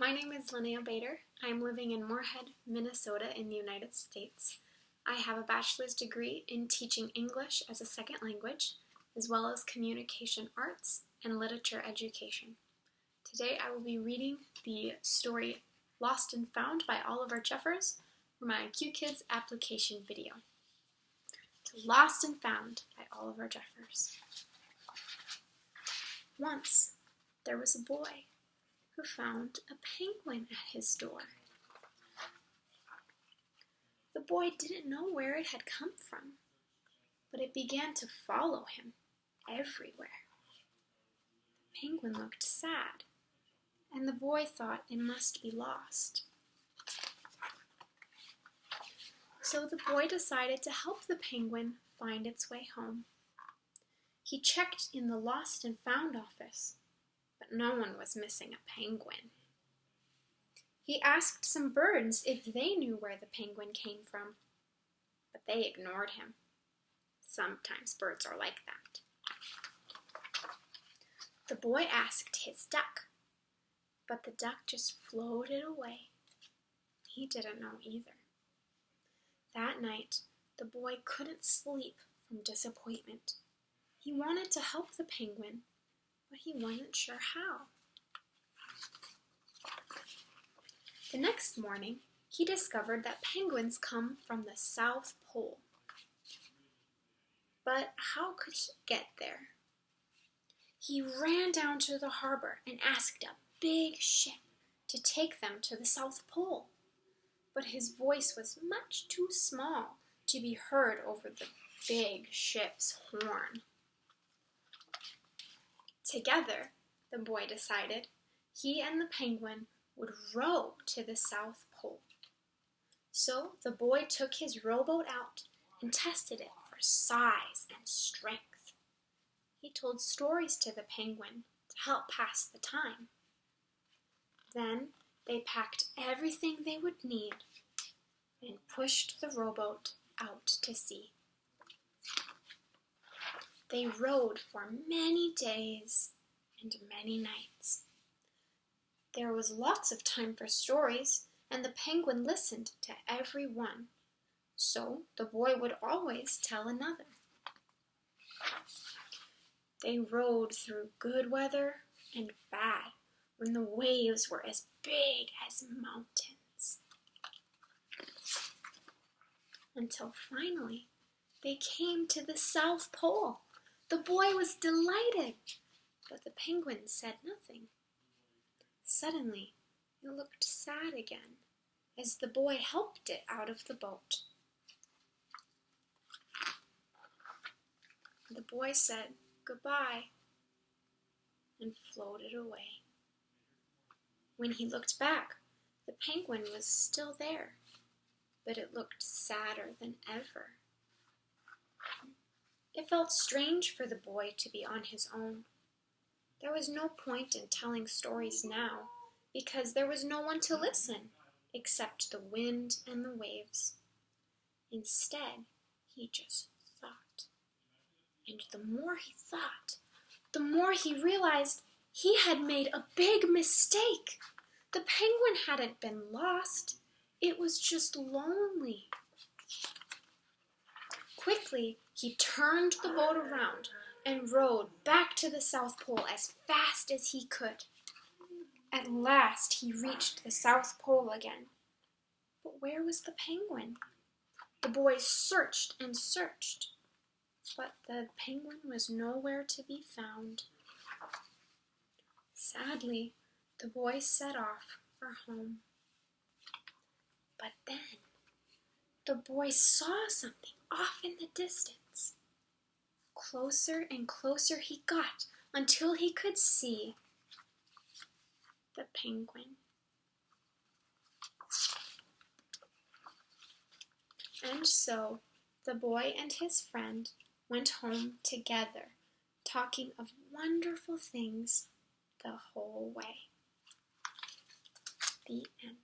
My name is Linnea Bader. I am living in Moorhead, Minnesota in the United States. I have a bachelor's degree in teaching English as a second language, as well as communication arts and literature education. Today I will be reading the story Lost and Found by Oliver Jeffers for my QKids application video. Lost and Found by Oliver Jeffers. Once there was a boy who found a penguin at his door. The boy didn't know where it had come from, but it began to follow him everywhere. The penguin looked sad, and the boy thought it must be lost. So the boy decided to help the penguin find its way home. He checked in the Lost and Found office, but no one was missing a penguin. He asked some birds if they knew where the penguin came from, but they ignored him. Sometimes birds are like that. The boy asked his duck, but the duck just floated away. He didn't know either. That night, the boy couldn't sleep from disappointment. He wanted to help the penguin, but he wasn't sure how. The next morning, he discovered that penguins come from the South Pole. But how could he get there? He ran down to the harbor and asked a big ship to take them to the South Pole. But his voice was much too small to be heard over the big ship's horn. Together, the boy decided, he and the penguin would row to the South Pole. So the boy took his rowboat out and tested it for size and strength. He told stories to the penguin to help pass the time. Then they packed everything they would need and pushed the rowboat out to sea. They rowed for many days and many nights. There was lots of time for stories, and the penguin listened to every one, so the boy would always tell another. They rowed through good weather and bad, when the waves were as big as mountains. Until finally, they came to the South Pole. The boy was delighted, but the penguin said nothing. Suddenly, it looked sad again as the boy helped it out of the boat. The boy said goodbye and floated away. When he looked back, the penguin was still there, but it looked sadder than ever. It felt strange for the boy to be on his own. There was no point in telling stories now, because there was no one to listen, except the wind and the waves. Instead, he just thought. And the more he thought, the more he realized he had made a big mistake. The penguin hadn't been lost. It was just lonely. Quickly, he turned the boat around and rowed back to the South Pole as fast as he could. At last, he reached the South Pole again. But where was the penguin? The boy searched and searched, but the penguin was nowhere to be found. Sadly, the boy set off for home. But then, the boy saw something off in the distance. Closer and closer he got until he could see the penguin. And so the boy and his friend went home together, talking of wonderful things the whole way. The end.